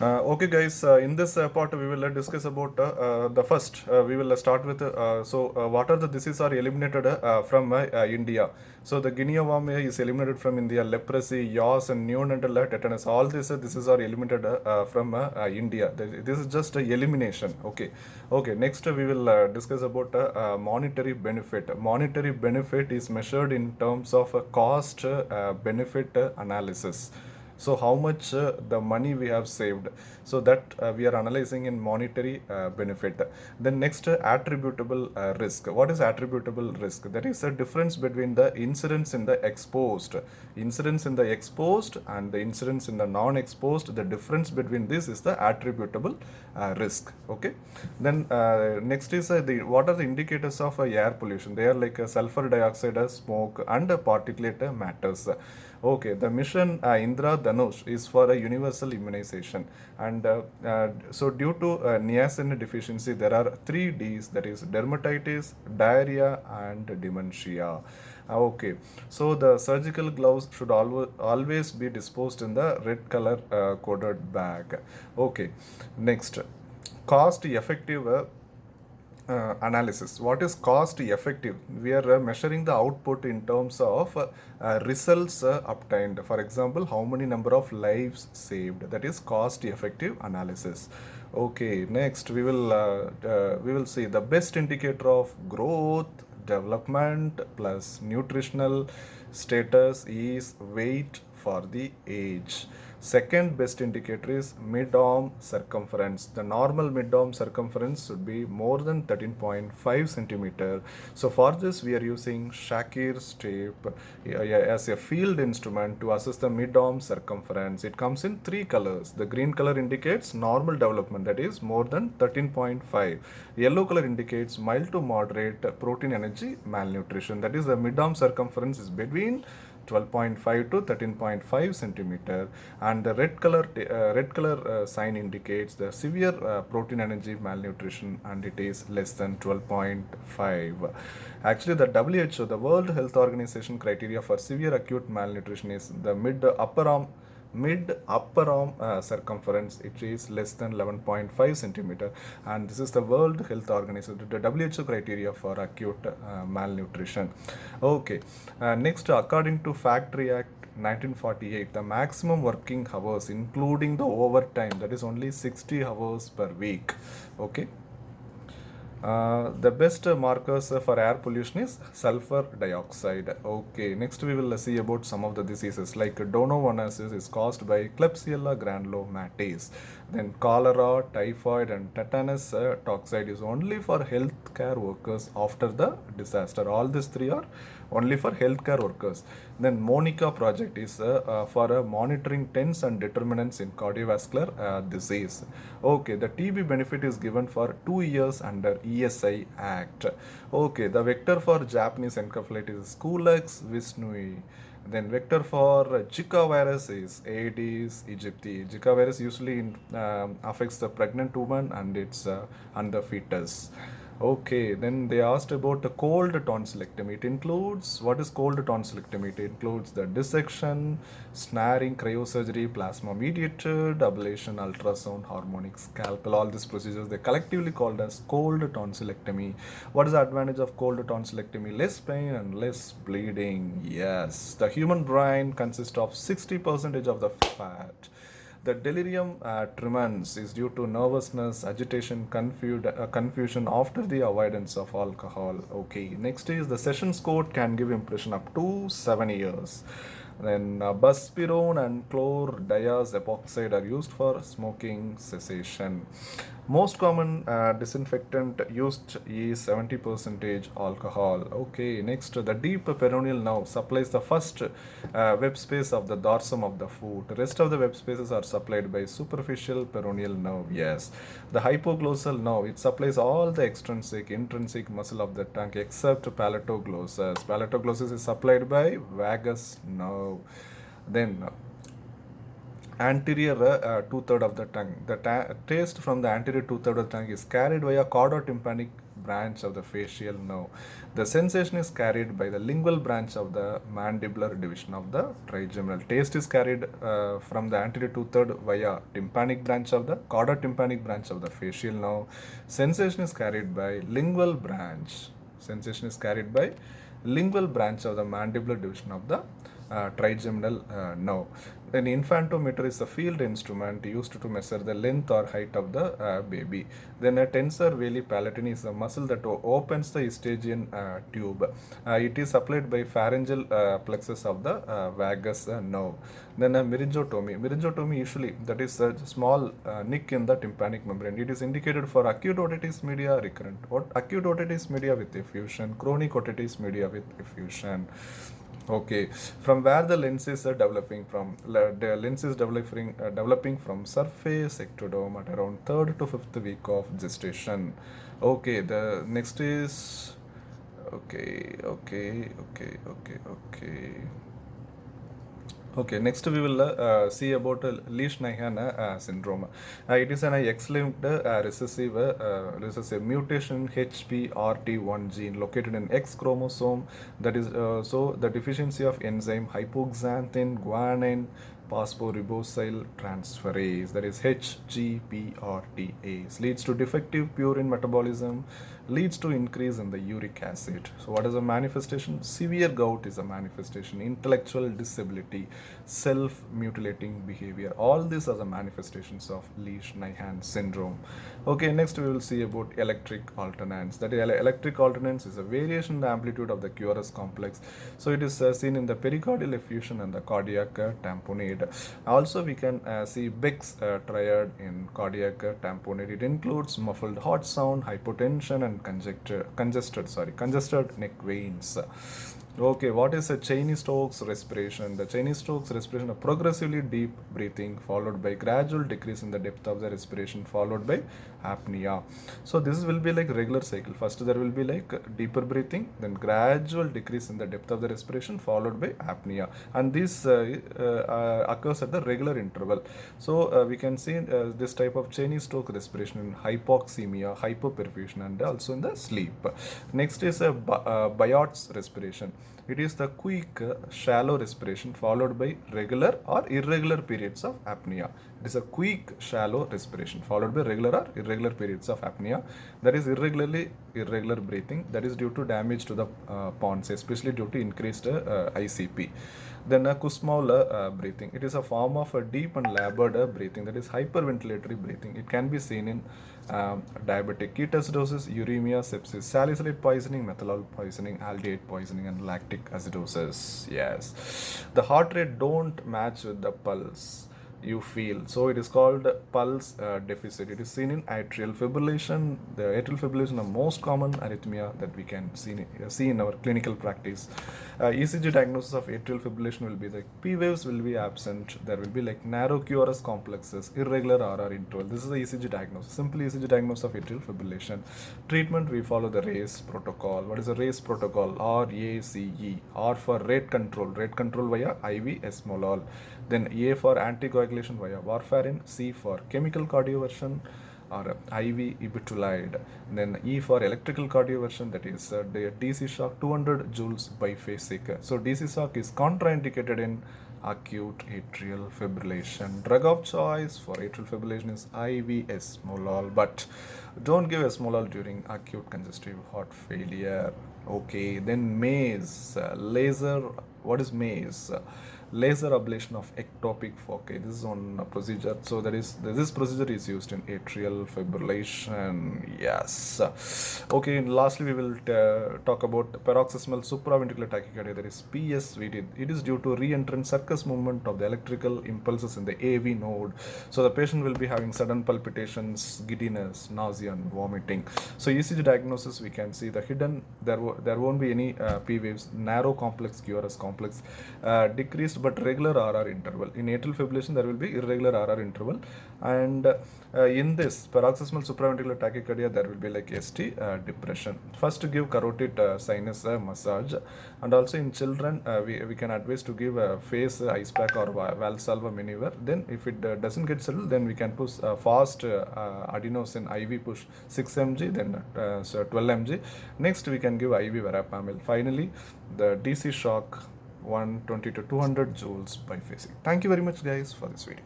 Okay, guys. In this part, we will discuss about the first. We will start with what are the diseases are eliminated from India. So the Guinea worm is eliminated from India. Leprosy, yaws, and neonatal tetanus. All these diseases are eliminated from India. This is just elimination. Okay. Okay. Next, we will discuss about monetary benefit. Monetary benefit is measured in terms of cost benefit analysis. So how much the money we have saved, so that we are analyzing in monetary benefit. Then next, attributable risk. What is attributable risk? That is a difference between the incidence in the exposed, incidence in the exposed and the incidence in the non-exposed. The difference between this is the attributable risk. Okay. Then next is the what are the indicators of air pollution? They are like sulfur dioxide, smoke, and particulate matters. Okay, the mission Indra Dhanush is for a universal immunization, and so due to niacin deficiency, there are three Ds, that is dermatitis, diarrhea, and dementia. Okay, so the surgical gloves should always be disposed in the red color coded bag. Okay, next, cost effective analysis. What is cost effective? We are measuring the output in terms of results obtained. For example, how many number of lives saved. That is cost effective analysis. Okay, next we will see the best indicator of growth, development plus nutritional status is weight for the age. Second best indicator is mid-arm circumference. The normal mid-arm circumference should be more than 13.5 centimeter. So for this we are using Shakir's tape as a field instrument to assess the mid-arm circumference. It comes in three colors. The green color indicates normal development, that is more than 13.5. Yellow color indicates mild to moderate protein energy malnutrition. That is the mid-arm circumference is between 12.5 to 13.5 centimeter, and the red color sign indicates the severe protein energy malnutrition, and it is less than 12.5. Actually, the WHO, the World Health Organization criteria for severe acute malnutrition is the mid upper arm circumference, it is less than 11.5 centimeter, and this is the World Health Organization, the WHO criteria for acute malnutrition. Okay, next, according to Factory Act 1948, the maximum working hours including the overtime, that is only 60 hours per week. Okay. The best markers for air pollution is sulfur dioxide. Okay, next we will see about some of the diseases like Donovonosis is caused by Klebsiella granulomatis. Then cholera, typhoid, and tetanus toxide is only for healthcare workers after the disaster. All these three are only for healthcare workers. Then Monica project is for monitoring trends and determinants in cardiovascular disease. Okay, the TB benefit is given for 2 years under ESI Act. Okay, the vector for Japanese encephalitis is Culex visnui. Then vector for Zika virus is Aedes aegypti. Zika virus usually affects the pregnant woman and the fetus. Okay, then they asked about the cold tonsillectomy. It includes, what is cold tonsillectomy? It includes the dissection, snaring, cryosurgery, plasma mediated, ablation, ultrasound, harmonic scalpel. All these procedures they collectively called as cold tonsillectomy. What is the advantage of cold tonsillectomy? Less pain and less bleeding. Yes, the human brain consists of 60% of the fat. The delirium tremens is due to nervousness, agitation, confusion after the avoidance of alcohol. Okay, next is the sessions code can give impression up to 7 years. Then buspirone and chlordiaz epoxide are used for smoking cessation. Most common disinfectant used is 70% alcohol. Okay, next, the deep peroneal nerve supplies the first web space of the dorsum of the foot. The rest of the web spaces are supplied by superficial peroneal nerve. Yes, the hypoglossal nerve, it supplies all the extrinsic, intrinsic muscle of the tongue except palatoglossus. Palatoglossus is supplied by vagus nerve. Then anterior two-third of the tongue. The taste from the anterior two-third of the tongue is carried via chordotympanic branch of the facial nerve. The sensation is carried by the lingual branch of the mandibular division of the trigeminal. Taste is carried from the anterior two-third via tympanic branch of the chordotympanic branch of the facial nerve. Sensation is carried by lingual branch. Sensation is carried by lingual branch of the mandibular division of the trigeminal nerve. An infantometer is a field instrument used to measure the length or height of the baby. Then a tensor veli palatini is a muscle that opens the Eustachian tube. It is supplied by pharyngeal plexus of the vagus nerve. Then a myringotomy. Myringotomy usually that is a small nick in the tympanic membrane. It is indicated for acute otitis media recurrent. Acute otitis media with effusion, chronic otitis media with effusion. Okay, from where the lenses are developing from, the lens is developing from surface ectoderm at around 3rd to 5th week of gestation. Okay, the next is okay, next we will see about Lesch-Nyhan syndrome. It is an X-linked recessive mutation HPRT1 gene located in X chromosome. That is so the deficiency of enzyme hypoxanthine guanine phosphoribosyl transferase, that is HGPRTase, leads to defective purine metabolism, leads to increase in the uric acid. So what is a manifestation? Severe gout is a manifestation. Intellectual disability, self-mutilating behavior, all these are the manifestations of Lesch-Nyhan syndrome. Okay, next we will see about electric alternance. That is, electric alternance is a variation in the amplitude of the QRS complex. So it is seen in the pericardial effusion and the cardiac tamponade. Also we can see Beck's triad in cardiac tamponade. It includes muffled heart sound, hypotension, and congested neck veins. Okay, what is a Cheyne-Stokes respiration? The Cheyne-Stokes respiration, a progressively deep breathing followed by gradual decrease in the depth of the respiration followed by apnea. So this will be like regular cycle. First there will be like deeper breathing, then gradual decrease in the depth of the respiration followed by apnea, and this occurs at the regular interval. So we can see this type of Cheyne-Stokes respiration in hypoxemia, hypoperfusion, and also in the sleep. Next is a Biot's respiration. It is the quick, shallow respiration followed by regular or irregular periods of apnea. It is a quick, shallow respiration followed by regular or irregular periods of apnea. That is irregular breathing. That is due to damage to the pons, especially due to increased ICP. Then a Kussmaul breathing. It is a form of a deep and labored breathing, that is hyperventilatory breathing. It can be seen in diabetic ketoacidosis, uremia, sepsis, salicylate poisoning, methanol poisoning, aldehyde poisoning, and lactic acidosis. Yes, the heart rate don't match with the pulse you feel, so it is called pulse deficit. It is seen in atrial fibrillation. The atrial fibrillation is the most common arrhythmia that we can see in our clinical practice. ECG diagnosis of atrial fibrillation will be like P waves will be absent. There will be like narrow QRS complexes, irregular RR interval. This is the ECG diagnosis, simple ECG diagnosis of atrial fibrillation. Treatment, we follow the RACE protocol. What is the RACE protocol? RACE. R for rate control via IV esmolol. Then A for anticoagulation via warfarin, C for chemical cardioversion or IV ibutulide. Then E for electrical cardioversion, that is the DC shock 200 joules biphasic. So DC shock is contraindicated in acute atrial fibrillation. Drug of choice for atrial fibrillation is IV esmolol, but don't give esmolol during acute congestive heart failure. Okay, then MACE, laser. What is MACE? Laser ablation of ectopic foci. This is one procedure. So this procedure is used in atrial fibrillation. Yes. Okay. And lastly, we will talk about paroxysmal supraventricular tachycardia. That is PSVT. It is due to re-entrant circus movement of the electrical impulses in the AV node. So the patient will be having sudden palpitations, giddiness, nausea, and vomiting. So ECG diagnosis, we can see the hidden. There won't be any P waves. Narrow complex QRS complex, decreased but regular RR interval. In atrial fibrillation, there will be irregular RR interval, and in this paroxysmal supraventricular tachycardia, there will be like ST depression. First, to give carotid sinus massage, and also in children, we can advise to give a face ice pack or Valsalva maneuver. Then, if it doesn't get settled, then we can push fast adenosine IV push 6 mg, then so 12 mg. Next, we can give IV verapamil. Finally, the DC shock 120 to 200 joules biphasic. Thank you very much, guys, for this video.